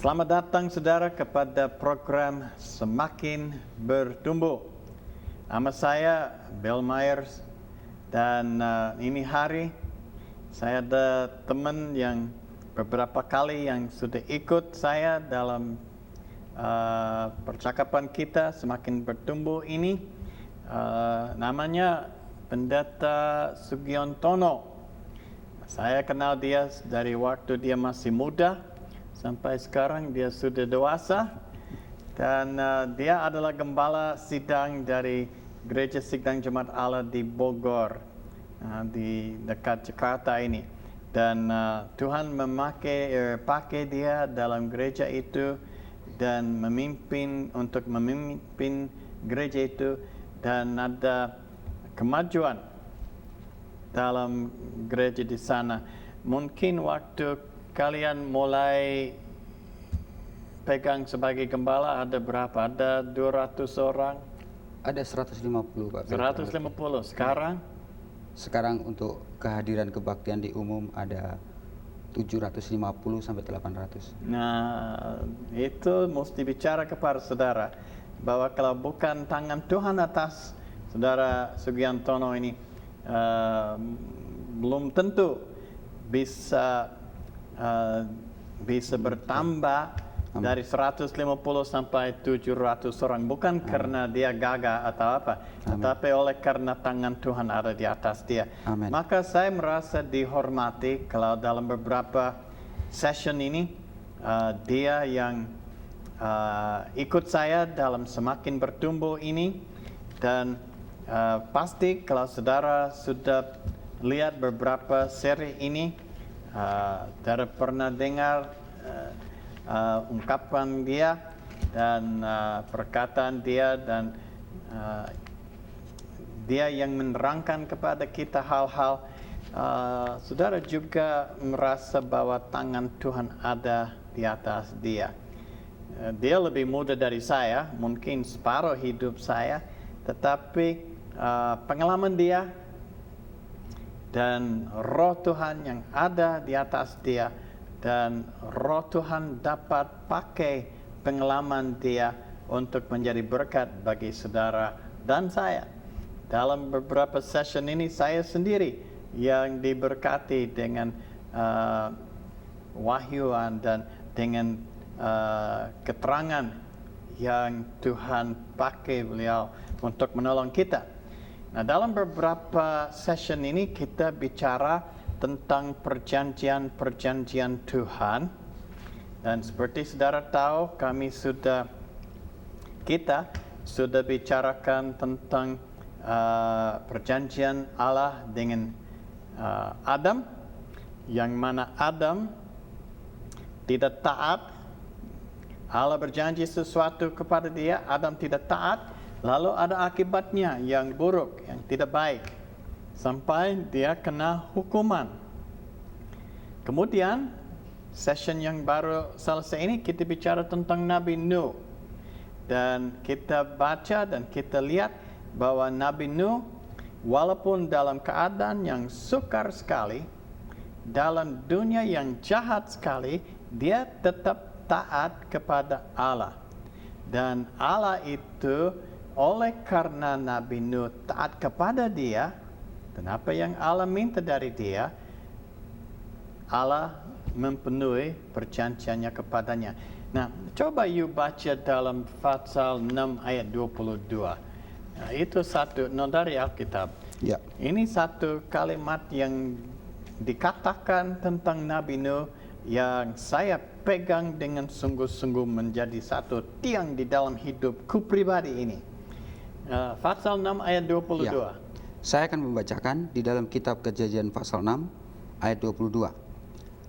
Selamat datang saudara kepada program Semakin Bertumbuh. Nama saya Bill Myers dan ini hari saya ada teman yang beberapa kali yang sudah ikut saya dalam percakapan kita Semakin Bertumbuh ini. Namanya Pendeta Sugiontono. Saya kenal dia dari waktu dia masih muda sampai sekarang dia sudah dewasa, dan dia adalah gembala sidang dari Gereja Sidang Jemaat Allah di Bogor, di dekat Jakarta ini. Dan Tuhan pakai dia dalam gereja itu dan memimpin gereja itu, dan ada kemajuan dalam gereja di sana. Mungkin waktu kalian mulai pegang sebagai gembala ada berapa? Ada 200 orang? Ada 150, Pak. 150. Sekarang? Sekarang untuk kehadiran kebaktian di umum ada 750 sampai 800. Nah, itu mesti bicara kepada saudara bahwa kalau bukan tangan Tuhan atas saudara Sugiantono ini, belum tentu bisa bertambah dari 150 sampai 700 orang, bukan karena dia gagah atau apa, tetapi oleh karena tangan Tuhan ada di atas dia. Amen. Maka saya merasa dihormati kalau dalam beberapa session ini dia yang ikut saya dalam Semakin Bertumbuh ini. Dan pasti kalau saudara sudah lihat beberapa seri ini, saudara pernah dengar ungkapan dia dan perkataan dia, dan dia yang menerangkan kepada kita hal-hal. Saudara juga merasa bahwa tangan Tuhan ada di atas dia. Dia lebih muda dari saya, mungkin separuh hidup saya, tetapi pengalaman dia dan roh Tuhan yang ada di atas dia, dan roh Tuhan dapat pakai pengalaman dia untuk menjadi berkat bagi saudara dan saya. Dalam beberapa session ini saya sendiri yang diberkati dengan wahyuan dan dengan keterangan yang Tuhan pakai beliau untuk menolong kita. Nah, dalam beberapa session ini kita bicara tentang perjanjian-perjanjian Tuhan. Dan seperti saudara tahu, kita sudah bicarakan tentang perjanjian Allah dengan Adam, yang mana Adam tidak taat. Allah berjanji sesuatu kepada dia, Adam tidak taat, lalu ada akibatnya yang buruk, yang tidak baik, sampai dia kena hukuman. Kemudian session yang baru selesai ini kita bicara tentang Nabi Nuh, dan kita baca dan kita lihat bahwa Nabi Nuh walaupun dalam keadaan yang sukar sekali, dalam dunia yang jahat sekali, dia tetap taat kepada Allah. Dan Allah itu, oleh karena Nabi Nuh taat kepada dia, dan apa yang Allah minta dari dia, Allah memenuhi perjanjiannya kepadanya. Nah, coba you baca dalam pasal 6 ayat 22. Nah, itu satu, dari Alkitab. Ya. Ini satu kalimat yang dikatakan tentang Nabi Nuh yang saya pegang dengan sungguh-sungguh menjadi satu tiang di dalam hidupku pribadi ini. Pasal 6 ayat 22. Ya. Saya akan membacakan di dalam kitab Kejadian pasal 6 ayat 22.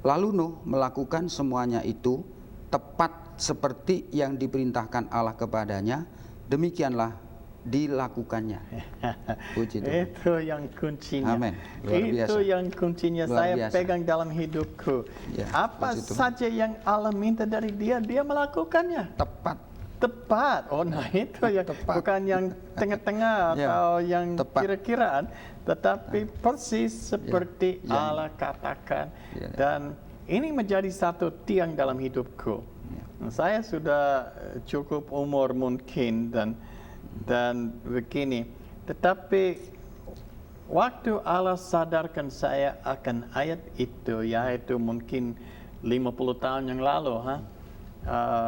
Lalu Nuh melakukan semuanya itu tepat seperti yang diperintahkan Allah kepadanya, demikianlah dilakukannya. Puji Tuhan. Itu yang kuncinya. Amin. Luar biasa. Itu yang kuncinya Luar saya biasa. pegang dalam hidupku. Ya, apa saja yang Allah minta dari dia, dia melakukannya. Tepat. Oh, nah itu yang Tepat. bukan yang tengah-tengah Ya, atau yang tepat. kira-kiraan, tetapi persis seperti Ya, Allah katakan. Ya. Dan ini menjadi satu tiang dalam hidupku. Ya. Saya sudah cukup umur mungkin dan begini. Tetapi waktu Allah sadarkan saya akan ayat itu, yaitu mungkin 50 tahun yang lalu,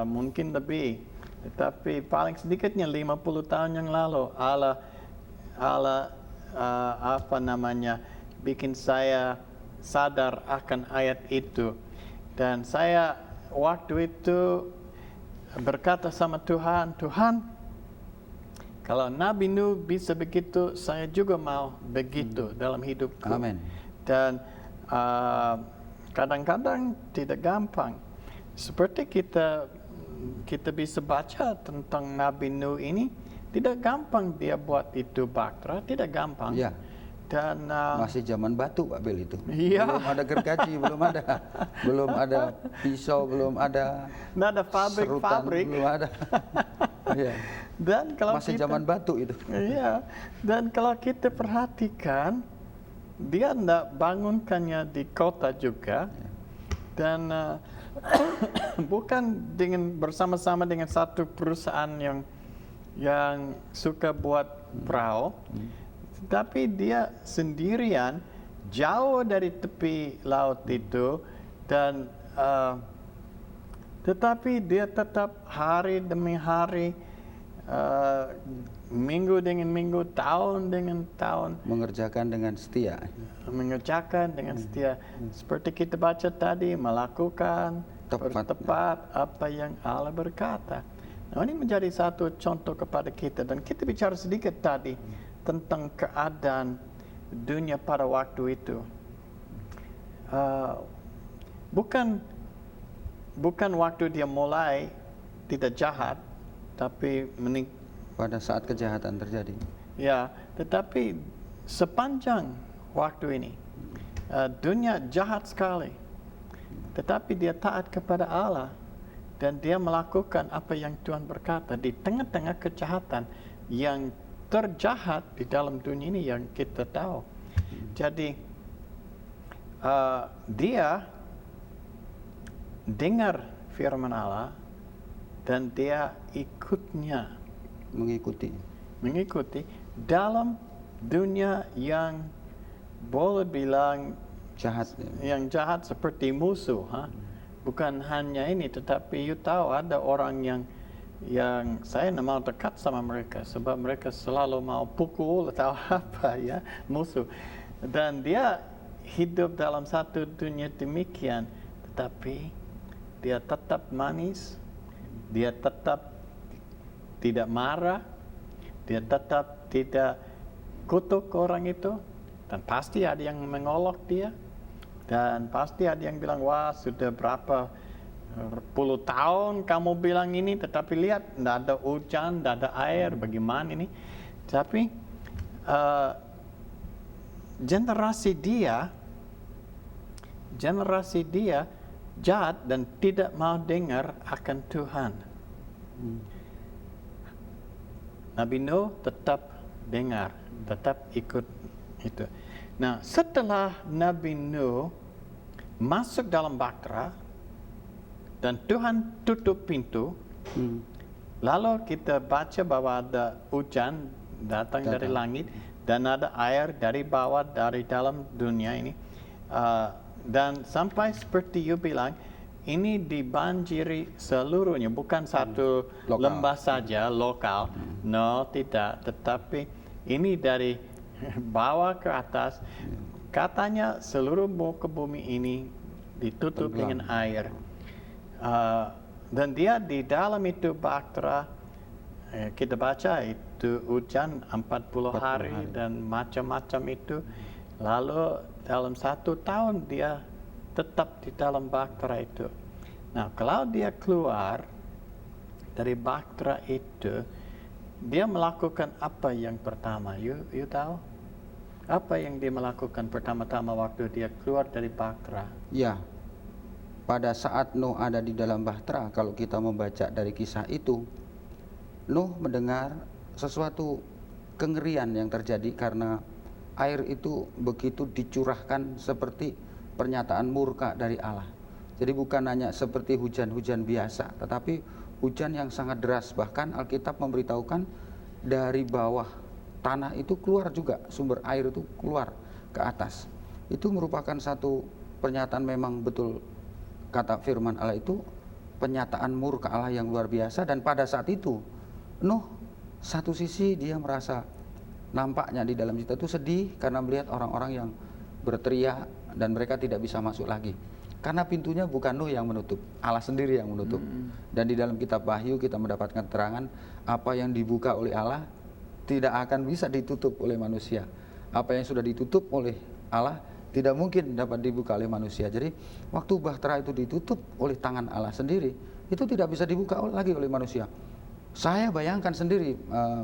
mungkin lebih. Tetapi paling sedikitnya 50 tahun yang lalu Allah bikin saya sadar akan ayat itu. Dan saya waktu itu berkata sama Tuhan, Tuhan, kalau Nabi Nuh bisa begitu, saya juga mau begitu dalam hidupku. Amin. Dan kadang-kadang tidak gampang. Seperti kita bisa baca tentang Nabi Nuh ini, tidak gampang dia buat itu bahtera, tidak gampang. Ya. Dan Masih zaman batu, Pak Bel itu. Iya. Belum ada gergaji, belum ada pisau, belum ada nada serutan, pabrik. belum ada. Iya. Dan kalau Masih zaman batu itu. Iya. Dan kalau kita perhatikan, dia tidak bangunkannya di kota juga, dan bukan bersama-sama dengan satu perusahaan yang suka buat perahu. Tapi dia sendirian jauh dari tepi laut itu, dan tetapi dia tetap hari demi hari, minggu dengan minggu, tahun dengan tahun Mengerjakan dengan setia. Seperti kita baca tadi, melakukan Tepat. apa yang Allah berkata. Nah, ini menjadi satu contoh kepada kita, dan kita bicara sedikit tadi tentang keadaan dunia pada waktu itu. Bukan waktu dia mulai tidak jahat, tapi Pada saat kejahatan terjadi. ya, tetapi sepanjang waktu ini dunia jahat sekali, tetapi dia taat kepada Allah dan dia melakukan apa yang Tuhan berkata di tengah-tengah kejahatan yang terjahat di dalam dunia ini yang kita tahu. Jadi dia dengar firman Allah dan dia mengikuti dalam dunia yang boleh bilang Jahat. yang jahat seperti musuh. Bukan hanya ini, tetapi you tahu ada orang yang saya tidak mau dekat sama mereka sebab mereka selalu mau pukul atau apa ya, musuh. Dan dia hidup dalam satu dunia demikian, tetapi dia tetap manis, dia tetap tidak marah, dia tetap tidak kutuk orang itu, dan pasti ada yang mengolok dia, dan pasti ada yang bilang, wah sudah berapa puluh tahun kamu bilang ini, tetapi lihat tidak ada hujan, tidak ada air, bagaimana ini. Tapi generasi dia jahat dan tidak mau dengar akan Tuhan. Nabi Nuh tetap dengar, tetap ikut itu. Nah, setelah Nabi Nuh masuk dalam bahtera dan Tuhan tutup pintu, lalu kita baca bahwa ada hujan datang dari langit dan ada air dari bawah, dari dalam dunia ini. Dan sampai seperti you bilang, ini dibanjiri seluruhnya, bukan satu lembah saja, lokal. No, tidak. Tetapi ini dari bawah ke atas. Katanya seluruh muka bumi ini ditutup dengan air. Dan dia di dalam itu bahtera, kita baca itu hujan 40 hari dan macam-macam itu. Lalu dalam 1 tahun dia tetap di dalam bahtera itu. Nah, kalau dia keluar dari bahtera itu, dia melakukan apa yang pertama? You tahu? Apa yang dia melakukan pertama-tama waktu dia keluar dari bahtera? Ya, pada saat Nuh ada di dalam bahtera, kalau kita membaca dari kisah itu, Nuh mendengar sesuatu kengerian yang terjadi karena air itu begitu dicurahkan seperti pernyataan murka dari Allah. Jadi bukan hanya seperti hujan-hujan biasa, tetapi hujan yang sangat deras. Bahkan Alkitab memberitahukan dari bawah tanah itu keluar juga, sumber air itu keluar ke atas. Itu merupakan satu pernyataan, memang betul kata firman Allah itu penyataan murka Allah yang luar biasa. Dan pada saat itu Nuh satu sisi dia merasa, nampaknya di dalam cerita itu sedih karena melihat orang-orang yang berteriak dan mereka tidak bisa masuk lagi. Karena pintunya bukan Nuh yang menutup, Allah sendiri yang menutup. Dan di dalam kitab Wahyu kita mendapatkan keterangan apa yang dibuka oleh Allah tidak akan bisa ditutup oleh manusia. Apa yang sudah ditutup oleh Allah tidak mungkin dapat dibuka oleh manusia. Jadi waktu bahtera itu ditutup oleh tangan Allah sendiri, itu tidak bisa dibuka lagi oleh manusia. Saya bayangkan sendiri,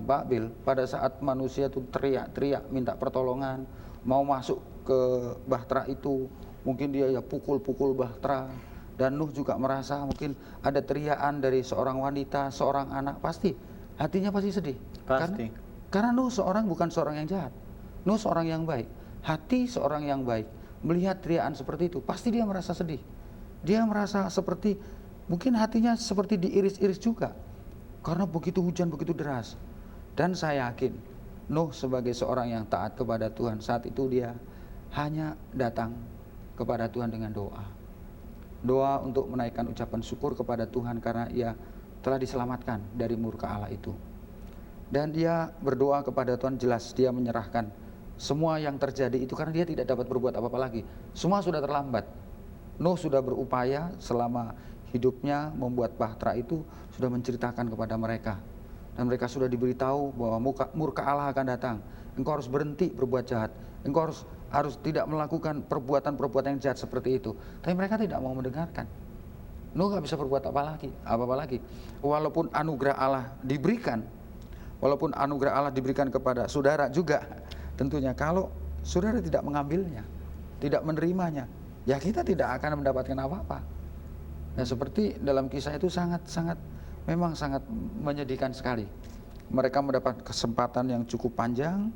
Pak Bill, pada saat manusia itu teriak-teriak minta pertolongan, mau masuk ke bahtera itu, mungkin dia ya pukul-pukul bahtera. Dan Nuh juga merasa mungkin ada teriakan dari seorang wanita, seorang anak, pasti hatinya pasti sedih. Pasti. Karena Nuh bukan seorang yang jahat, Nuh seorang yang baik. Hati seorang yang baik melihat teriakan seperti itu, pasti dia merasa sedih. Dia merasa seperti, mungkin hatinya seperti diiris-iris juga, karena begitu hujan, begitu deras. Dan saya yakin Nuh sebagai seorang yang taat kepada Tuhan, saat itu dia hanya datang kepada Tuhan dengan doa. Doa untuk menaikkan ucapan syukur kepada Tuhan karena ia telah diselamatkan dari murka Allah itu. Dan dia berdoa kepada Tuhan, jelas dia menyerahkan semua yang terjadi itu karena dia tidak dapat berbuat apa-apa lagi. Semua sudah terlambat. Nuh sudah berupaya selama hidupnya membuat bahtera itu, sudah menceritakan kepada mereka. Dan mereka sudah diberitahu bahwa murka Allah akan datang. Engkau harus berhenti berbuat jahat. Engkau harus tidak melakukan perbuatan-perbuatan yang jahat seperti itu. Tapi mereka tidak mau mendengarkan. Nuh gak bisa berbuat apa-apa lagi. Walaupun anugerah Allah diberikan, kepada saudara juga, tentunya kalau saudara tidak mengambilnya, tidak menerimanya, ya kita tidak akan mendapatkan apa-apa. Nah, seperti dalam kisah itu memang sangat menyedihkan sekali. Mereka mendapat kesempatan yang cukup panjang,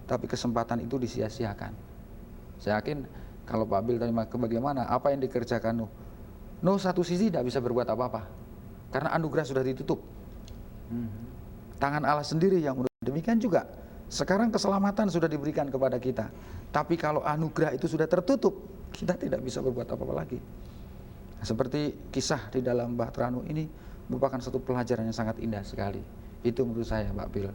tapi kesempatan itu disia-siakan. Saya yakin kalau Pak Bill tadi bagaimana, apa yang dikerjakan Nuh? Nuh satu sisi tidak bisa berbuat apa-apa, karena anugerah sudah ditutup. Tangan Allah sendiri yang menutup. Demikian juga sekarang keselamatan sudah diberikan kepada kita, tapi kalau anugerah itu sudah tertutup, kita tidak bisa berbuat apa-apa lagi. Nah, seperti kisah di dalam bahtera Nuh ini merupakan satu pelajaran yang sangat indah sekali. Itu menurut saya, Pak Bill.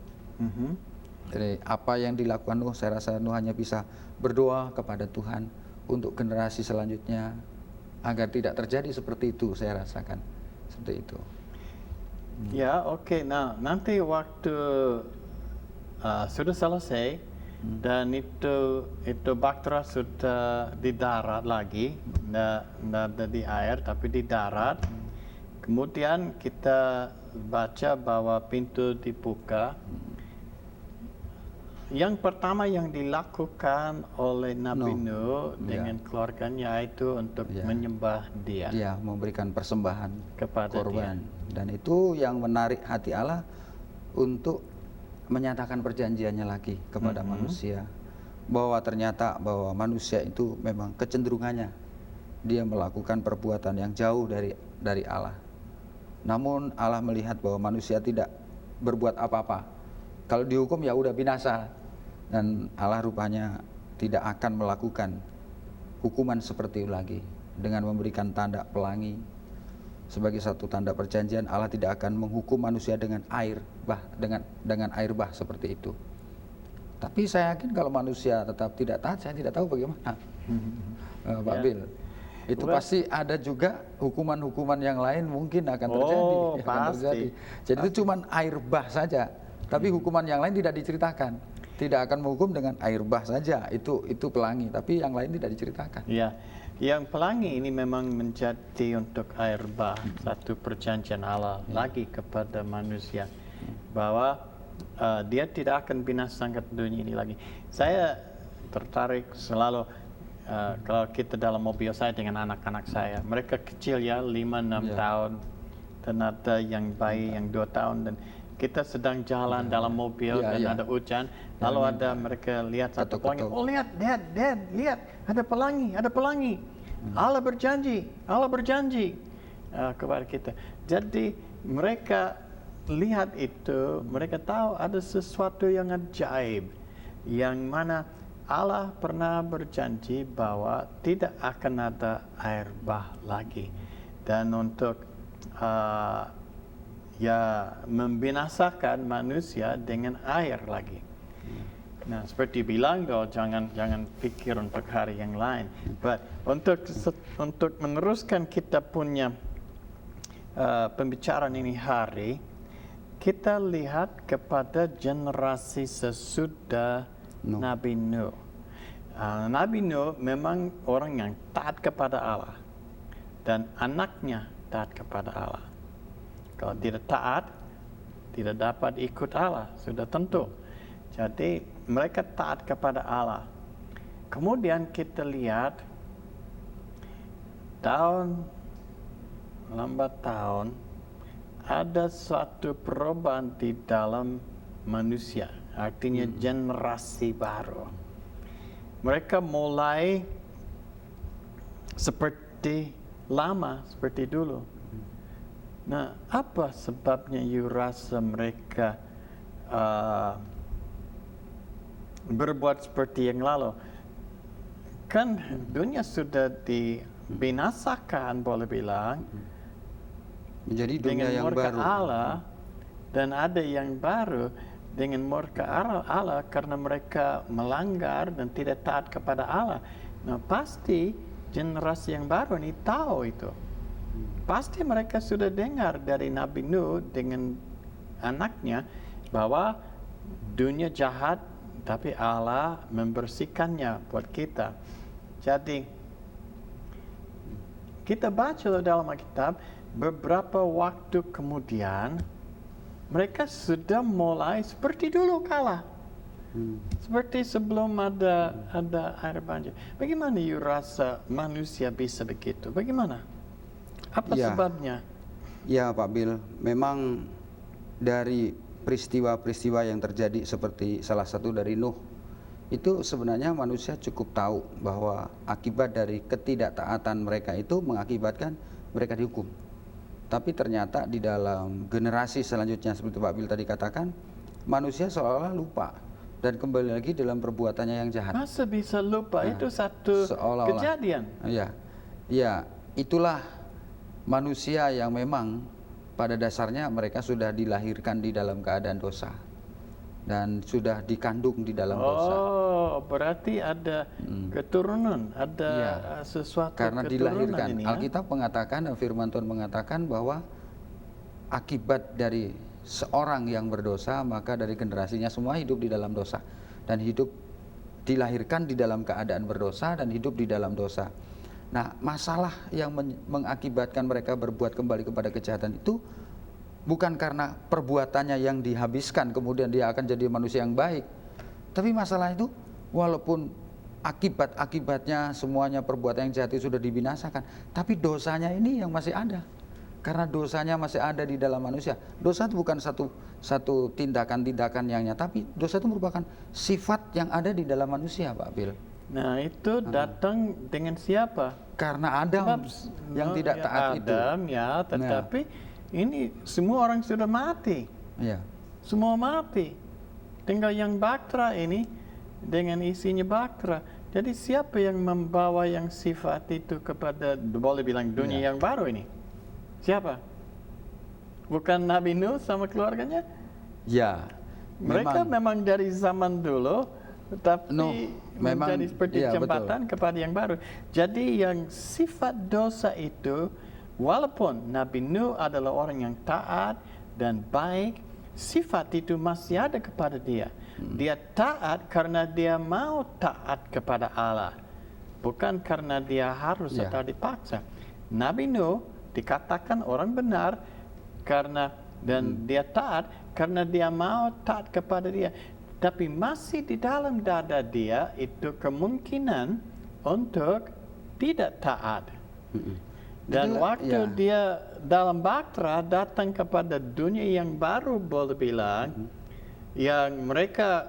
Jadi apa yang dilakukan Nuh, saya rasa Nuh hanya bisa berdoa kepada Tuhan untuk generasi selanjutnya agar tidak terjadi seperti itu. Saya rasakan seperti itu. Ya, oke. Nah, nanti waktu sudah selesai dan itu bahtera sudah di darat lagi, tidak di air tapi di darat. Kemudian kita baca bahwa pintu dibuka. Yang pertama yang dilakukan oleh Nabi Nuh dengan keluarganya itu untuk menyembah dia. Dia memberikan persembahan kepada korban. dia. Dan itu yang menarik hati Allah untuk menyatakan perjanjiannya lagi kepada manusia, bahwa ternyata bahwa manusia itu memang kecenderungannya dia melakukan perbuatan yang jauh dari Allah. Namun Allah melihat bahwa manusia tidak berbuat apa-apa. Kalau dihukum ya udah binasa. Dan Allah rupanya tidak akan melakukan hukuman seperti itu lagi. Dengan memberikan tanda pelangi sebagai satu tanda perjanjian, Allah tidak akan menghukum manusia dengan air bah seperti itu. Tapi saya yakin kalau manusia tetap tidak taat, saya tidak tahu bagaimana. Pak Bill, itu pasti ada juga hukuman-hukuman yang lain mungkin akan terjadi. Jadi itu cuma air bah saja, tapi hukuman yang lain tidak diceritakan. Tidak akan menghukum dengan air bah saja, itu pelangi, tapi yang lain tidak diceritakan. Ya, yang pelangi ini memang menjadi untuk air bah, satu perjanjian Allah lagi kepada manusia, bahwa dia tidak akan binasa ke dunia ini lagi. Saya tertarik selalu kalau kita dalam mobil saya dengan anak-anak saya, mereka kecil ya, 5-6 tahun, dan ada yang bayi yang 2 tahun, dan kita sedang jalan dalam mobil dan ada hujan, lalu ada mereka lihat satu pelangi. Oh lihat, lihat, ada pelangi. Allah berjanji kepada kita. Jadi mereka lihat itu, mereka tahu ada sesuatu yang ajaib, yang mana Allah pernah berjanji bahwa tidak akan ada air bah lagi, dan untuk membinasakan manusia dengan air lagi. Nah, seperti bilang, jangan pikir untuk hari yang lain. But untuk meneruskan kita punya pembicaraan ini hari, kita lihat kepada generasi sesudah Nabi Nuh. Nabi Nuh memang orang yang taat kepada Allah, dan anaknya taat kepada Allah. Kalau tidak taat, tidak dapat ikut Allah, sudah tentu. Jadi mereka taat kepada Allah. Kemudian kita lihat lambat tahun ada suatu perubahan di dalam manusia, artinya generasi baru. Mereka mulai seperti lama, seperti dulu. Nah, apa sebabnya you rasa mereka berbuat seperti yang lalu? Kan dunia sudah dibinasakan, boleh bilang, menjadi dunia dengan yang murka baru. Allah, dan ada yang baru dengan murka Allah karena mereka melanggar dan tidak taat kepada Allah. Nah, pasti generasi yang baru ini tahu itu. Pasti mereka sudah dengar dari Nabi Nuh dengan anaknya bahwa dunia jahat, tapi Allah membersihkannya buat kita. Jadi kita baca dalam Alkitab, beberapa waktu kemudian mereka sudah mulai seperti dulu kala. Seperti sebelum ada air banjir. Bagaimana you rasa manusia bisa begitu? Bagaimana? Apa sebabnya? Ya Pak Bill, memang dari peristiwa-peristiwa yang terjadi seperti salah satu dari Nuh, itu sebenarnya manusia cukup tahu bahwa akibat dari ketidaktaatan mereka itu mengakibatkan mereka dihukum. Tapi ternyata di dalam generasi selanjutnya, seperti Pak Bill tadi katakan, manusia seolah-olah lupa dan kembali lagi dalam perbuatannya yang jahat. Masa bisa lupa? Nah, itu satu kejadian. Ya, itulah manusia yang memang pada dasarnya mereka sudah dilahirkan di dalam keadaan dosa dan sudah dikandung di dalam dosa. Oh, berarti ada keturunan, ada sesuatu karena dilahirkan. Ini, Alkitab mengatakan, firman Tuhan mengatakan bahwa akibat dari seorang yang berdosa, maka dari generasinya semua hidup di dalam dosa dan hidup dilahirkan di dalam keadaan berdosa dan hidup di dalam dosa. Nah, masalah yang mengakibatkan mereka berbuat kembali kepada kejahatan itu bukan karena perbuatannya yang dihabiskan kemudian dia akan jadi manusia yang baik. Tapi masalah itu walaupun akibatnya semuanya perbuatan yang jahat itu sudah dibinasakan, tapi dosanya ini yang masih ada. Karena dosanya masih ada di dalam manusia. Dosa itu bukan satu tindakan-tindakan yang nyata, tapi dosa itu merupakan sifat yang ada di dalam manusia, Pak Bill. Nah, itu datang dengan siapa? Karena Adam yang tidak taat itu. Adam, ya, tetapi ini semua orang sudah mati. Ya. Semua mati. Tinggal yang baktera ini dengan isinya baktera. Jadi siapa yang membawa yang sifat itu kepada, boleh bilang, dunia yang baru ini? Siapa? Bukan Nabi Nuh sama keluarganya? Ya. Mereka memang dari zaman dulu, tapi menjadi seperti jembatan kepada yang baru. Jadi yang sifat dosa itu, walaupun Nabi Nuh adalah orang yang taat dan baik, sifat itu masih ada kepada dia. Dia taat karena dia mau taat kepada Allah, bukan karena dia harus atau dipaksa. Nabi Nuh dikatakan orang benar dan dia taat karena dia mau taat kepada dia. Tapi masih di dalam dada dia itu kemungkinan untuk tidak taat. Dan waktu dia dalam baktera datang kepada dunia yang baru, boleh bilang, yang mereka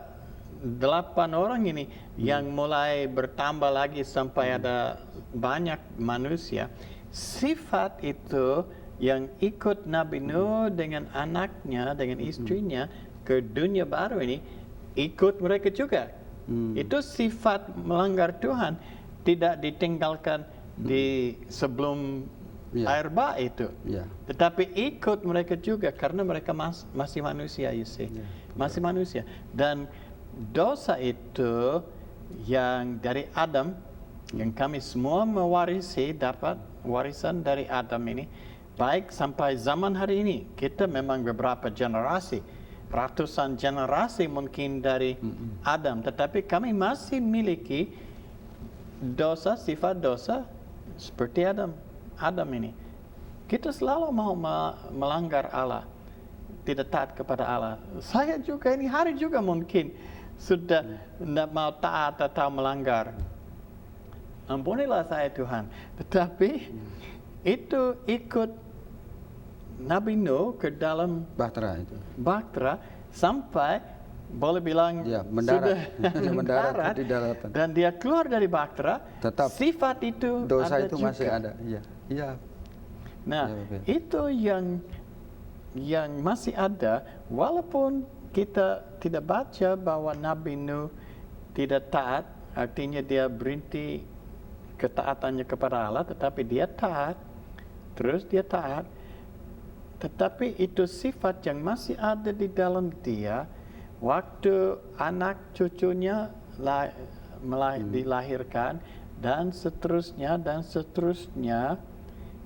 8 orang ini yang mulai bertambah lagi sampai ada banyak manusia. Sifat itu yang ikut Nabi Nuh dengan anaknya, dengan istrinya ke dunia baru ini, ikut mereka juga. Itu sifat melanggar Tuhan, tidak ditinggalkan di sebelum air bah itu. Tetapi ikut mereka juga karena mereka masih manusia, you see. Masih manusia. Dan dosa itu yang dari Adam, yang kami semua mewarisi, dapat warisan dari Adam ini, baik sampai zaman hari ini. Kita memang beberapa generasi, ratusan generasi mungkin dari Adam, tetapi kami masih memiliki dosa, sifat dosa seperti Adam ini. Kita selalu mau melanggar Allah, tidak taat kepada Allah. Saya juga ini hari juga mungkin sudah tidak mau taat atau melanggar. Ampunilah saya Tuhan. Tetapi itu ikut Nabi Nuh ke dalam bahtera sampai boleh bilang mendarat. sudah mendarat di daratan. Dan dia keluar dari bahtera, tetap sifat itu dosa ada itu juga. masih ada. Nah, itu yang masih ada, walaupun kita tidak baca bahwa Nabi Nuh tidak taat, artinya dia berhenti ketaatannya kepada Allah, tetapi dia taat, terus dia taat. Tetapi itu sifat yang masih ada di dalam dia, waktu anak cucunya dilahirkan, dan seterusnya,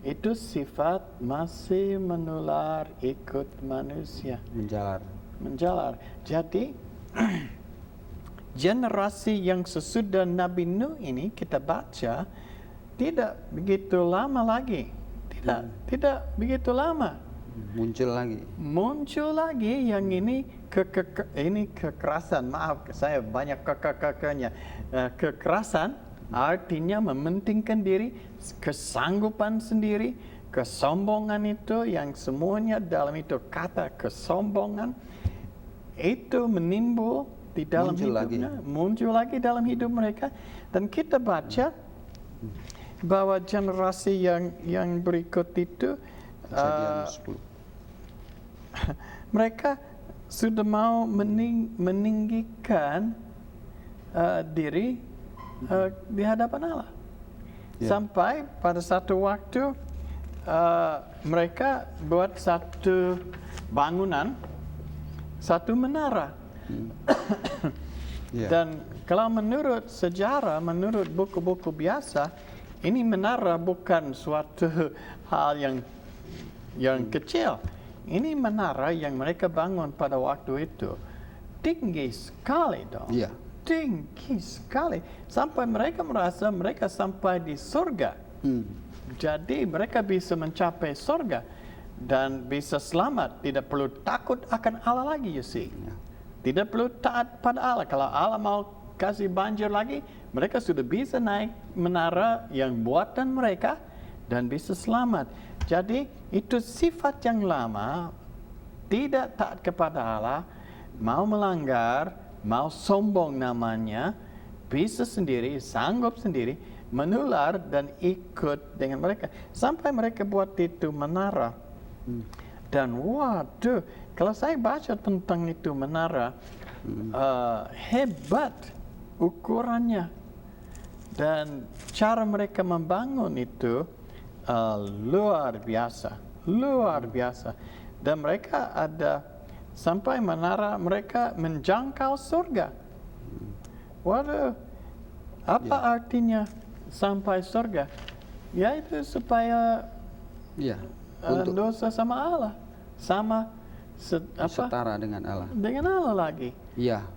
itu sifat masih menular ikut manusia. Menjalar. Jadi generasi yang sesudah Nabi Nuh ini kita baca tidak begitu lama lagi. Tidak begitu lama. Muncul lagi yang ini kekerasan. Maaf, saya banyak kekeknya. Kekerasan artinya mementingkan diri, kesanggupan sendiri, kesombongan itu yang semuanya dalam itu kata kesombongan itu menimbul di dalam hidupnya, muncul lagi dalam hidup mereka. Dan kita baca bahwa generasi yang berikut itu mereka sudah mau meninggikan diri di hadapan Allah. Sampai pada satu waktu mereka buat satu bangunan, satu menara. Dan kalau menurut sejarah, menurut buku-buku biasa, ini menara bukan suatu hal yang kecil. Ini menara yang mereka bangun pada waktu itu tinggi sekali dong. Tinggi sekali. Sampai mereka merasa mereka sampai di surga. Jadi mereka bisa mencapai surga dan bisa selamat. Tidak perlu takut akan Allah lagi, you see. Tidak perlu taat pada Allah. Kalau Allah mau kasih banjir lagi, mereka sudah bisa naik menara yang buatan mereka dan bisa selamat. Jadi itu sifat yang lama, tidak taat kepada Allah, mau melanggar, mau sombong namanya, bisa sendiri, sanggup sendiri, menular dan ikut dengan mereka. Sampai mereka buat itu menara. Dan waduh, kalau saya baca tentang itu menara, hebat ukurannya. Dan cara mereka membangun itu luar biasa. Dan mereka ada sampai menara mereka menjangkau surga. Waduh, apa artinya sampai surga? Yaitu supaya dosa sama Allah, setara dengan Allah. Dengan Allah lagi.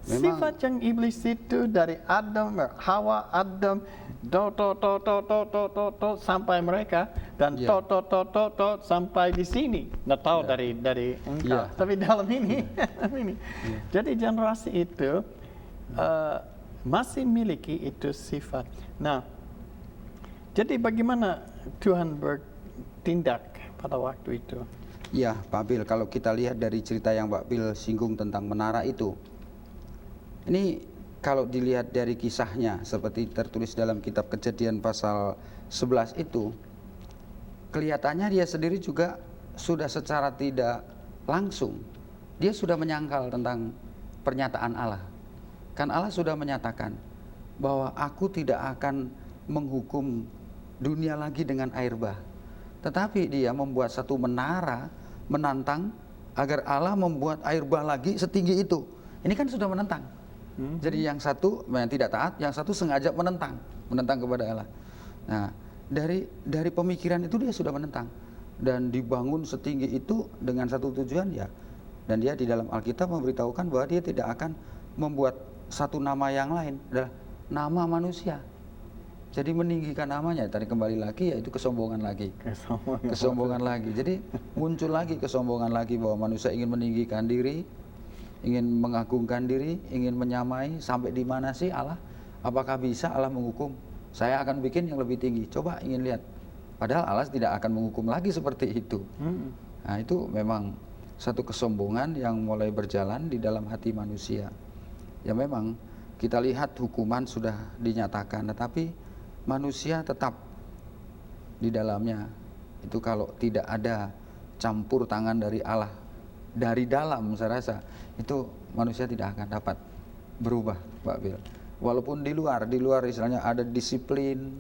Sifat yang iblis itu dari Adam, Hawa, Adam, sampai mereka dan sampai di sini. Nggak tahu dari engkau, tapi dalam ini. Jadi generasi itu masih memiliki itu sifat. Nah, jadi bagaimana Tuhan bertindak pada waktu itu? Pak Bill, kalau kita lihat dari cerita yang Pak Bill singgung tentang menara itu, ini kalau dilihat dari kisahnya seperti tertulis dalam kitab Kejadian pasal 11 itu, kelihatannya dia sendiri juga sudah secara tidak langsung dia sudah menyangkal tentang pernyataan Allah. Kan Allah sudah menyatakan bahwa aku tidak akan menghukum dunia lagi dengan air bah. Tetapi dia membuat satu menara menantang agar Allah membuat air bah lagi setinggi itu. Ini kan sudah menentang. Jadi yang satu yang tidak taat, yang satu sengaja menentang kepada Allah. Nah, dari pemikiran itu dia sudah menentang dan dibangun setinggi itu dengan satu tujuan ya. Dan dia di dalam Alkitab memberitahukan bahwa dia tidak akan membuat satu nama yang lain, adalah nama manusia. Jadi meninggikan namanya, tadi kembali lagi yaitu kesombongan lagi. Kesombongan lagi. Jadi muncul lagi kesombongan lagi bahwa manusia ingin meninggikan diri, ingin mengagungkan diri, ingin menyamai. Sampai di mana sih Allah? Apakah bisa Allah menghukum? Saya akan bikin yang lebih tinggi. Coba ingin lihat. Padahal Allah tidak akan menghukum lagi seperti itu. Nah, itu memang satu kesombongan yang mulai berjalan di dalam hati manusia. Ya memang kita lihat hukuman sudah dinyatakan, tetapi manusia tetap di dalamnya. Itu kalau tidak ada campur tangan dari Allah dari dalam, saya rasa itu manusia tidak akan dapat berubah, Pak Bill. Walaupun di luar istilahnya ada disiplin,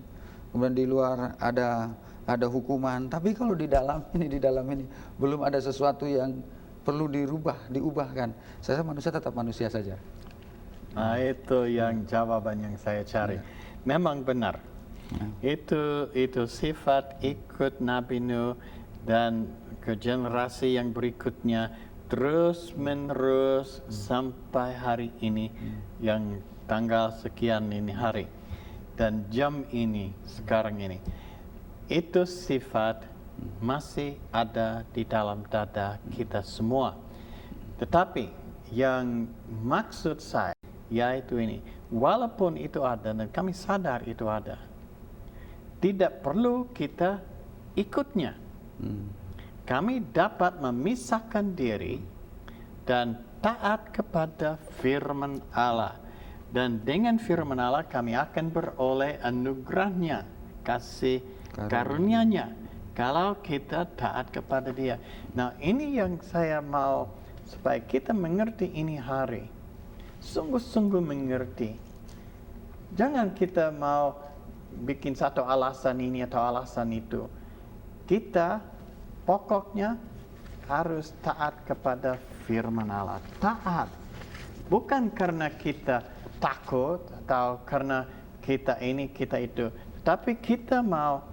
kemudian di luar ada hukuman, tapi kalau di dalam ini belum ada sesuatu yang perlu diubahkan. Saya rasa manusia tetap manusia saja. Nah, itu yang jawaban yang saya cari. Memang benar. Itu sifat ikut Nabi Nuh dan ke generasi yang berikutnya terus menerus sampai hari ini yang tanggal sekian ini hari dan jam ini sekarang ini. Itu sifat masih ada di dalam dada kita semua. Tetapi yang maksud saya yaitu ini, walaupun itu ada dan kami sadar itu ada, tidak perlu kita ikutnya. Kami dapat memisahkan diri dan taat kepada firman Allah. Dan dengan firman Allah kami akan beroleh anugerahnya, kasih karunia-Nya, kalau kita taat kepada Dia. Nah, ini yang saya mau supaya kita mengerti ini hari. Sungguh-sungguh mengerti. Jangan kita mau bikin satu alasan ini atau alasan itu. Kita pokoknya harus taat kepada firman Allah. Taat. Bukan karena kita takut atau karena kita ini, kita itu. Tapi kita mau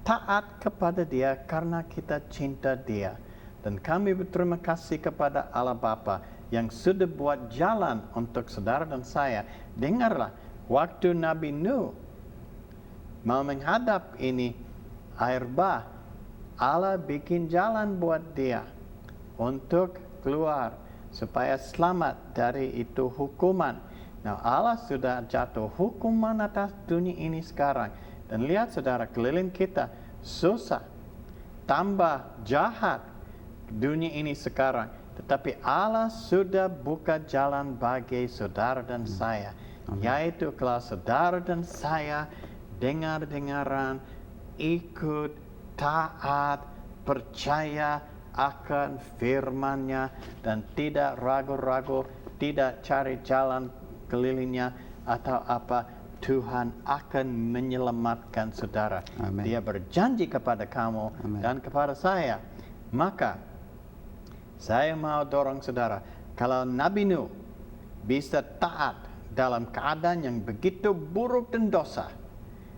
taat kepada Dia karena kita cinta Dia. Dan kami berterima kasih kepada Allah Bapa yang sudah buat jalan untuk saudara dan saya. Dengarlah, waktu Nabi Nuh mau menghadap ini air bah, Allah bikin jalan buat dia untuk keluar supaya selamat dari itu hukuman. Nah, Allah sudah jatuh hukuman atas dunia ini sekarang. Dan lihat saudara, keliling kita susah, tambah jahat dunia ini sekarang. Tetapi Allah sudah buka jalan bagi saudara dan saya. Yaitu kalau saudara dan saya dengar-dengaran, ikut, taat, percaya akan firman-Nya dan tidak ragu-ragu, tidak cari jalan kelilingnya atau apa, Tuhan akan menyelamatkan saudara. Amen. Dia berjanji kepada kamu dan kepada saya. Maka saya mau dorong saudara, kalau Nabi Nuh bisa taat dalam keadaan yang begitu buruk dan dosa,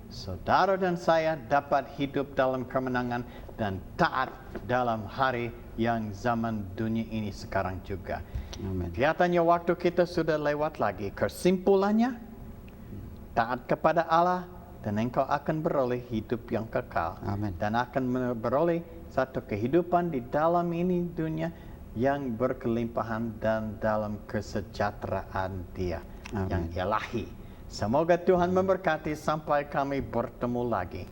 saudara dan saya dapat hidup dalam kemenangan dan taat dalam hari yang zaman dunia ini sekarang juga. Amen. Kelihatannya waktu kita sudah lewat lagi. Kesimpulannya, taat kepada Allah dan engkau akan beroleh hidup yang kekal. Amen. Dan akan beroleh satu kehidupan di dalam ini dunia yang berkelimpahan dan dalam kesejahteraan Dia. Amen. Yang ilahi. Semoga Tuhan memberkati sampai kami bertemu lagi.